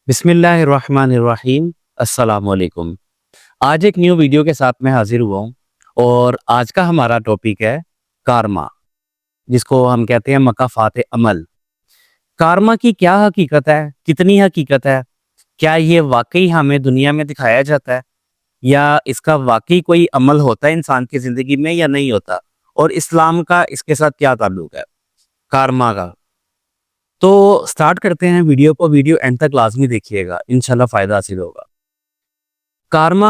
بسم اللہ الرحمن الرحیم۔ السلام علیکم۔ آج ایک نیو ویڈیو کے ساتھ میں حاضر ہوا ہوں اور آج کا ہمارا ٹاپک ہے کارما، جس کو ہم کہتے ہیں مکافات عمل۔ کارما کی کیا حقیقت ہے، کتنی حقیقت ہے، کیا یہ واقعی ہمیں دنیا میں دکھایا جاتا ہے یا اس کا واقعی کوئی عمل ہوتا ہے انسان کی زندگی میں یا نہیں ہوتا، اور اسلام کا اس کے ساتھ کیا تعلق ہے کارما کا۔ تو سٹارٹ کرتے ہیں ویڈیو کو۔ ویڈیو اینڈ تک لازمی دیکھیے گا، انشاءاللہ فائدہ حاصل ہوگا۔ کارما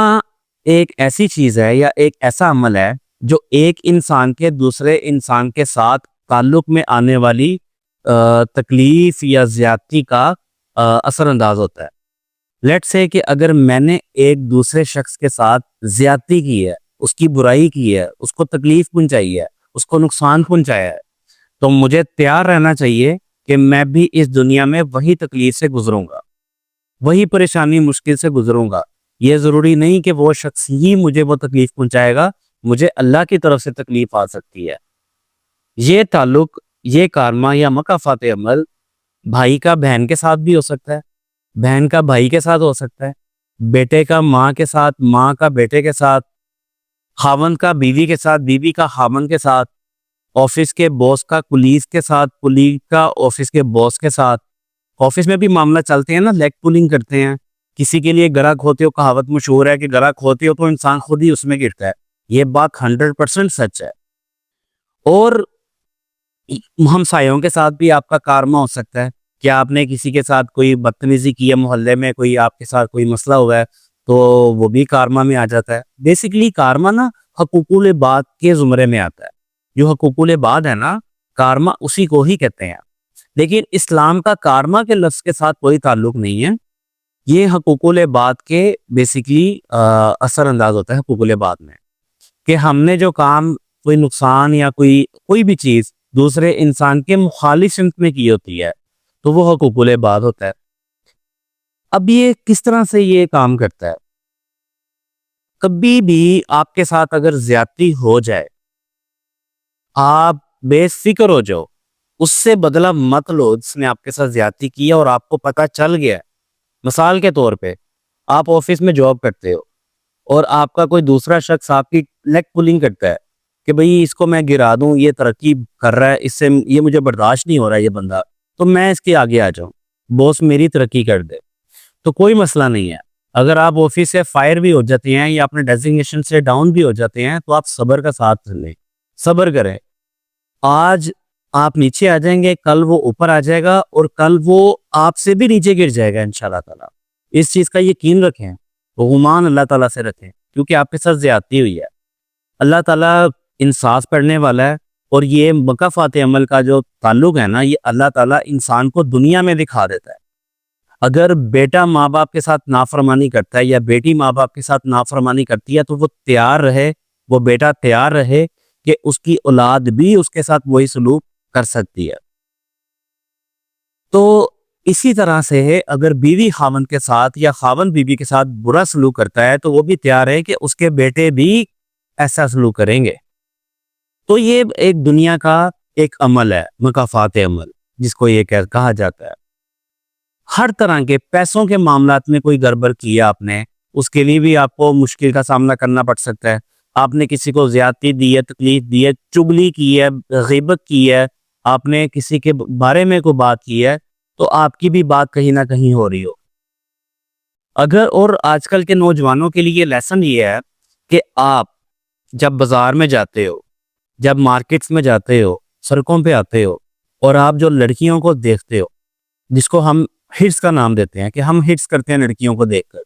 ایک ایسی چیز ہے یا ایک ایسا عمل ہے جو ایک انسان کے دوسرے انسان کے ساتھ تعلق میں آنے والی تکلیف یا زیادتی کا اثر انداز ہوتا ہے۔ لیٹ سے کہ اگر میں نے ایک دوسرے شخص کے ساتھ زیادتی کی ہے، اس کی برائی کی ہے، اس کو تکلیف پہنچائی ہے، اس کو نقصان پہنچایا ہے، تو مجھے تیار رہنا چاہیے کہ میں بھی اس دنیا میں وہی تکلیف سے گزروں گا، وہی پریشانی مشکل سے گزروں گا۔ یہ ضروری نہیں کہ وہ شخص ہی مجھے وہ تکلیف پہنچائے گا، مجھے اللہ کی طرف سے تکلیف آ سکتی ہے۔ یہ تعلق، یہ کارما یا مکافات عمل بھائی کا بہن کے ساتھ بھی ہو سکتا ہے، بہن کا بھائی کے ساتھ ہو سکتا ہے، بیٹے کا ماں کے ساتھ، ماں کا بیٹے کے ساتھ، خاوند کا بیوی کے ساتھ، بیوی کا خاوند کے ساتھ، آفس کے باس کا کلیگ کے ساتھ، کلیگ کا آفس کے باس کے ساتھ۔ آفس میں بھی معاملہ چلتے ہیں نا، لیگ پولنگ کرتے ہیں، کسی کے لیے گرا کھوتے ہو، کہاوت مشہور ہے کہ گرا کھوتے ہو تو انسان خود ہی اس میں گرتا ہے۔ یہ بات 100% سچ ہے۔ اور ہمسایوں کے ساتھ بھی آپ کا کارما ہو سکتا ہے کہ آپ نے کسی کے ساتھ کوئی بدتمیزی کی ہے، محلے میں کوئی آپ کے ساتھ کوئی مسئلہ ہوا ہے تو وہ بھی کارما میں آ جاتا ہے۔ بیسیکلی کارما نا حقوق العباد کے زمرے میں آتا ہے۔ جو حقوق العباد ہے نا، کارما اسی کو ہی کہتے ہیں۔ لیکن اسلام کا کارما کے لفظ کے ساتھ کوئی تعلق نہیں ہے۔ یہ حقوق العباد کے بیسیکلی اثر انداز ہوتا ہے حقوق العباد میں، کہ ہم نے جو کام، کوئی نقصان یا کوئی بھی چیز دوسرے انسان کے مخالف سمت میں کی ہوتی ہے تو وہ حقوق العباد ہوتا ہے۔ اب یہ کس طرح سے یہ کام کرتا ہے؟ کبھی بھی آپ کے ساتھ اگر زیادتی ہو جائے، آپ بے فکر ہو جاؤ، اس سے بدلہ مت لو جس نے آپ کے ساتھ زیادتی کی ہے اور آپ کو پتہ چل گیا ہے۔ مثال کے طور پہ آپ آفس میں جاب کرتے ہو اور آپ کا کوئی دوسرا شخص آپ کی لیگ پولنگ کرتا ہے کہ بھئی اس کو میں گرا دوں، یہ ترقی کر رہا ہے، اس سے یہ مجھے برداشت نہیں ہو رہا ہے یہ بندہ، تو میں اس کے آگے آ جاؤں، باس میری ترقی کر دے، تو کوئی مسئلہ نہیں ہے۔ اگر آپ آفس سے فائر بھی ہو جاتے ہیں یا اپنے ڈیزگنیشن سے ڈاؤن بھی ہو جاتے ہیں تو آپ صبر کا ساتھ لیں، صبر کریں۔ آج آپ نیچے آ جائیں گے، کل وہ اوپر آ جائے گا، اور کل وہ آپ سے بھی نیچے گر جائے گا انشاءاللہ تعالیٰ۔ اس چیز کا یقین رکھیں، گمان اللہ تعالیٰ سے رکھیں، کیونکہ آپ کے ساتھ زیادتی ہوئی ہے۔ اللہ تعالیٰ انصاف کرنے والا ہے، اور یہ مکافات عمل کا جو تعلق ہے نا، یہ اللہ تعالیٰ انسان کو دنیا میں دکھا دیتا ہے۔ اگر بیٹا ماں باپ کے ساتھ نافرمانی کرتا ہے یا بیٹی ماں باپ کے ساتھ نافرمانی کرتی ہے تو وہ تیار رہے، وہ بیٹا تیار رہے کہ اس کی اولاد بھی اس کے ساتھ وہی سلوک کر سکتی ہے۔ تو اسی طرح سے ہے، اگر بیوی خاوند کے ساتھ یا خاوند بیوی کے ساتھ برا سلوک کرتا ہے تو وہ بھی تیار ہے کہ اس کے بیٹے بھی ایسا سلوک کریں گے۔ تو یہ ایک دنیا کا ایک عمل ہے، مکافات عمل، جس کو یہ کہا جاتا ہے۔ ہر طرح کے پیسوں کے معاملات میں کوئی گڑبڑ کیا آپ نے، اس کے لیے بھی آپ کو مشکل کا سامنا کرنا پڑ سکتا ہے۔ آپ نے کسی کو زیادتی دی ہے، تکلیف دی ہے، چغلی کی ہے، غیبت کی ہے، آپ نے کسی کے بارے میں کوئی بات کی ہے، تو آپ کی بھی بات کہیں نہ کہیں ہو رہی ہو۔ اگر اور آج کل کے نوجوانوں کے لیے لیسن یہ ہے کہ آپ جب بازار میں جاتے ہو، جب مارکیٹس میں جاتے ہو، سڑکوں پہ آتے ہو، اور آپ جو لڑکیوں کو دیکھتے ہو، جس کو ہم ہٹس کا نام دیتے ہیں، کہ ہم ہٹس کرتے ہیں لڑکیوں کو دیکھ کر،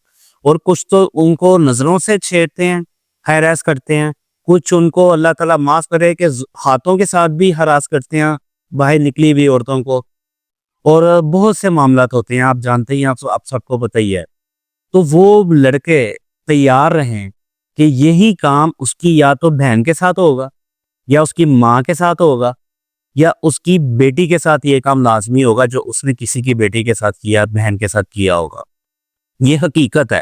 اور کچھ تو ان کو نظروں سے چھیڑتے ہیں، ہیراس کرتے ہیں، کچھ ان کو اللہ تعالیٰ معاف کرے کہ ہاتھوں کے ساتھ بھی ہراس کرتے ہیں باہر نکلی ہوئی عورتوں کو، اور بہت سے معاملات ہوتے ہیں، آپ جانتے ہی ہیں، آپ سب کو پتہ ہی ہے۔ تو وہ لڑکے تیار رہیں کہ یہی کام اس کی یا تو بہن کے ساتھ ہوگا، یا اس کی ماں کے ساتھ ہوگا، یا اس کی بیٹی کے ساتھ یہ کام لازمی ہوگا جو اس نے کسی کی بیٹی کے ساتھ کیا، بہن کے ساتھ کیا ہوگا۔ یہ حقیقت ہے،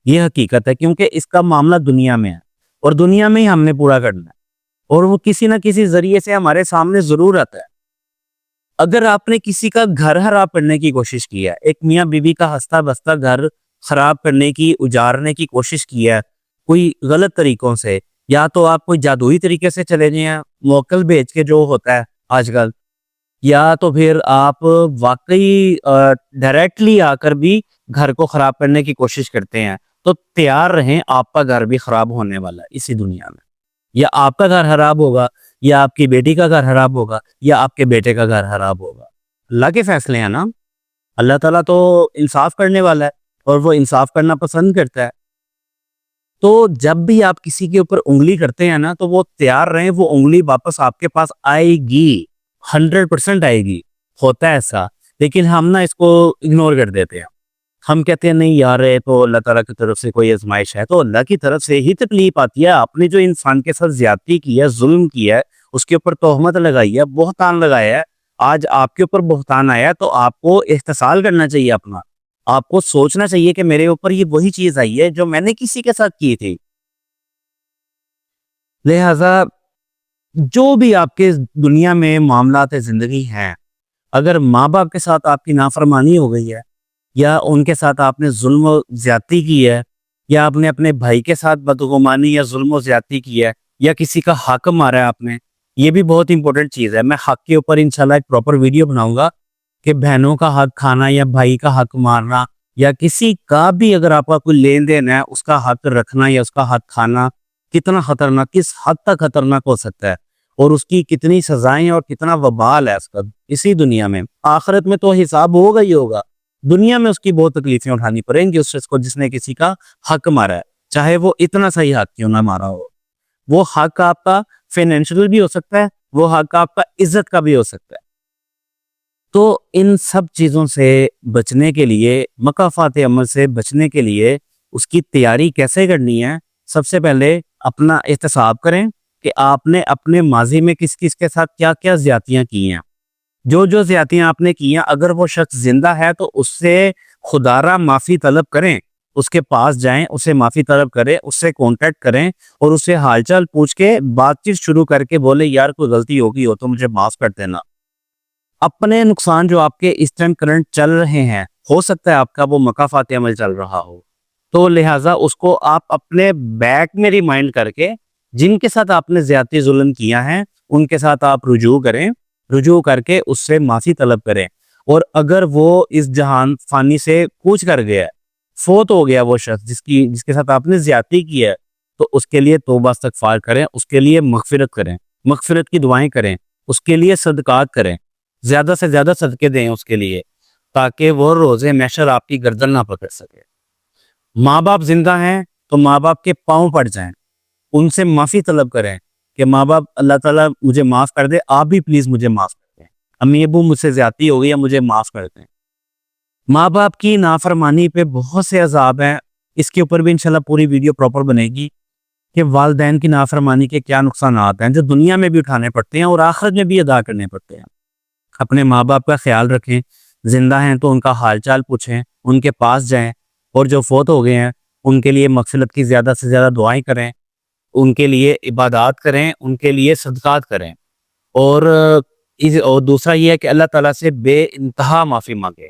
یہ حقیقت ہے، کیونکہ اس کا معاملہ دنیا میں ہے، اور دنیا میں ہی ہم نے پورا کرنا ہے، اور وہ کسی نہ کسی ذریعے سے ہمارے سامنے ضرور آتا ہے۔ اگر آپ نے کسی کا گھر خراب کرنے کی کوشش کی ہے، ایک میاں بیوی کا ہنستا بستا گھر خراب کرنے کی، اجارنے کی کوشش کی ہے کوئی غلط طریقوں سے، یا تو آپ کوئی جادوئی طریقے سے چلے جائیں موکل بھیج کے جو ہوتا ہے آج کل، یا تو پھر آپ واقعی ڈائریکٹلی آ کر بھی گھر کو خراب کرنے کی کوشش کرتے ہیں، تو تیار رہیں، آپ کا گھر بھی خراب ہونے والا ہے اسی دنیا میں۔ یا آپ کا گھر خراب ہوگا، یا آپ کی بیٹی کا گھر خراب ہوگا، یا آپ کے بیٹے کا گھر خراب ہوگا۔ اللہ کے فیصلے ہیں نا، اللہ تعالیٰ تو انصاف کرنے والا ہے اور وہ انصاف کرنا پسند کرتا ہے۔ تو جب بھی آپ کسی کے اوپر انگلی کرتے ہیں نا، تو وہ تیار رہیں، وہ انگلی واپس آپ کے پاس آئے گی، 100% آئے گی، ہوتا ہے ایسا۔ لیکن ہم نا اس کو اگنور کر دیتے ہیں، ہم کہتے ہیں نہیں یار یہ تو اللہ تعالیٰ کی طرف سے کوئی آزمائش ہے، تو اللہ کی طرف سے ہی تکلیف آتی ہے۔ آپ نے جو انسان کے ساتھ زیادتی کی ہے، ظلم کیا ہے، اس کے اوپر تہمت لگائی ہے، بہتان لگایا ہے، آج آپ کے اوپر بہتان آیا ہے، تو آپ کو احتسال کرنا چاہیے اپنا، آپ کو سوچنا چاہیے کہ میرے اوپر یہ وہی چیز آئی ہے جو میں نے کسی کے ساتھ کی تھی۔ لہذا جو بھی آپ کے دنیا میں معاملات زندگی ہیں، اگر ماں باپ کے ساتھ آپ کی نافرمانی ہو گئی ہے، یا ان کے ساتھ آپ نے ظلم و زیادتی کی ہے، یا آپ نے اپنے بھائی کے ساتھ بدگمانی یا ظلم و زیادتی کی ہے، یا کسی کا حق مارا ہے آپ نے، یہ بھی بہت امپورٹنٹ چیز ہے۔ میں حق کے اوپر انشاءاللہ ایک پراپر ویڈیو بناؤں گا کہ بہنوں کا حق کھانا یا بھائی کا حق مارنا، یا کسی کا بھی اگر آپ کا کوئی لین دین ہے اس کا حق رکھنا یا اس کا حق کھانا کتنا خطرناک، کس حد تک خطرناک ہو سکتا ہے، اور اس کی کتنی سزائیں اور کتنا وبال ہے اس کا اسی دنیا میں۔ آخرت میں تو حساب ہوگا ہی ہوگا، دنیا میں اس کی بہت تکلیفیں اٹھانی پڑیں گی اس شخص کو جس نے کسی کا حق مارا ہے، چاہے وہ اتنا صحیح حق کیوں نہ مارا ہو۔ وہ حق آپ کا فائنینشیل بھی ہو سکتا ہے، وہ حق آپ کا عزت کا بھی ہو سکتا ہے۔ تو ان سب چیزوں سے بچنے کے لیے، مکافات عمل سے بچنے کے لیے اس کی تیاری کیسے کرنی ہے؟ سب سے پہلے اپنا احتساب کریں کہ آپ نے اپنے ماضی میں کس کس کے ساتھ کیا کیا زیادتیاں کی ہیں۔ جو جو زیادتیاں آپ نے کی ہیں، اگر وہ شخص زندہ ہے تو اس سے خدا را معافی طلب کریں، اس کے پاس جائیں، اسے معافی طلب کریں، اس سے کانٹیکٹ کریں اور اس سے حال چال پوچھ کے بات چیت شروع کر کے بولے یار کوئی غلطی ہوگی ہو تو مجھے معاف کر دینا۔ اپنے نقصان جو آپ کے اس ٹائم کرنٹ چل رہے ہیں، ہو سکتا ہے آپ کا وہ مکافات عمل چل رہا ہو، تو لہٰذا اس کو آپ اپنے بیک میں ریمائنڈ کر کے جن کے ساتھ آپ نے زیادتی ظلم کیا ہے ان کے ساتھ آپ رجوع کریں، رجوع کر کے اس سے معافی طلب کریں۔ اور اگر وہ اس جہان فانی سے کوچ کر گیا ہے، فوت ہو گیا وہ شخص جس کے ساتھ آپ نے زیادتی کی ہے، تو اس کے لیے توبہ استغفار کریں، اس کے لیے مغفرت کریں، مغفرت کی دعائیں کریں، اس کے لیے صدقات کریں، زیادہ سے زیادہ صدقے دیں اس کے لیے، تاکہ وہ روز محشر آپ کی گردن نہ پکڑ سکے۔ ماں باپ زندہ ہیں تو ماں باپ کے پاؤں پڑ جائیں، ان سے معافی طلب کریں کہ ماں باپ اللہ تعالیٰ مجھے معاف کر دے، آپ بھی پلیز مجھے معاف کر دیں، امی ابو مجھ سے زیادتی ہو گئی ہے، مجھے معاف کر دیں۔ ماں باپ کی نافرمانی پہ بہت سے عذاب ہیں، اس کے اوپر بھی انشاءاللہ پوری ویڈیو پراپر بنے گی کہ والدین کی نافرمانی کے کیا نقصانات ہیں جو دنیا میں بھی اٹھانے پڑتے ہیں اور آخرت میں بھی ادا کرنے پڑتے ہیں۔ اپنے ماں باپ کا خیال رکھیں، زندہ ہیں تو ان کا حال چال پوچھیں، ان کے پاس جائیں، اور جو فوت ہو گئے ہیں ان کے لیے مغفرت کی زیادہ سے زیادہ دعائیں کریں، ان کے لیے عبادات کریں، ان کے لیے صدقات کریں، اور دوسرا یہ ہے کہ اللہ تعالیٰ سے بے انتہا معافی مانگے،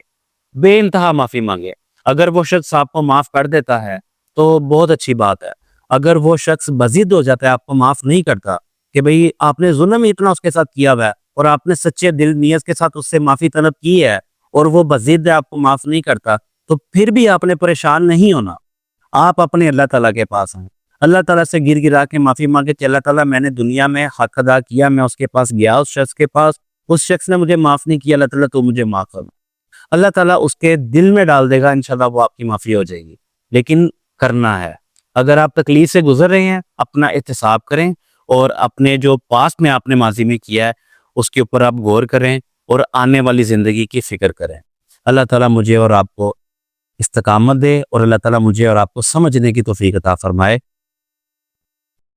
بے انتہا معافی مانگے۔ اگر وہ شخص آپ کو معاف کر دیتا ہے تو بہت اچھی بات ہے، اگر وہ شخص بضد ہو جاتا ہے، آپ کو معاف نہیں کرتا، کہ بھئی آپ نے ظلم اتنا اس کے ساتھ کیا ہوا ہے اور آپ نے سچے دل نیت کے ساتھ اس سے معافی طلب کی ہے اور وہ بضد ہے، آپ کو معاف نہیں کرتا، تو پھر بھی آپ نے پریشان نہیں ہونا، آپ اپنے اللہ تعالیٰ کے پاس ہیں، اللہ تعالیٰ سے گر گرا کے معافی مانگے کہ اللہ تعالیٰ میں نے دنیا میں حق ادا کیا، میں اس کے پاس گیا، اس شخص کے پاس، اس شخص نے مجھے معاف نہیں کیا، اللہ تعالیٰ تو مجھے معاف کرنا۔ اللہ تعالیٰ اس کے دل میں ڈال دے گا، انشاءاللہ وہ آپ کی معافی ہو جائے گی، لیکن کرنا ہے۔ اگر آپ تکلیف سے گزر رہے ہیں، اپنا احتساب کریں اور اپنے جو پاسٹ میں آپ نے ماضی میں کیا ہے اس کے اوپر آپ غور کریں اور آنے والی زندگی کی فکر کریں۔ اللہ تعالیٰ مجھے اور آپ کو استقامت دے اور اللہ تعالیٰ مجھے اور آپ کو سمجھنے کی توفیق عطا فرمائے۔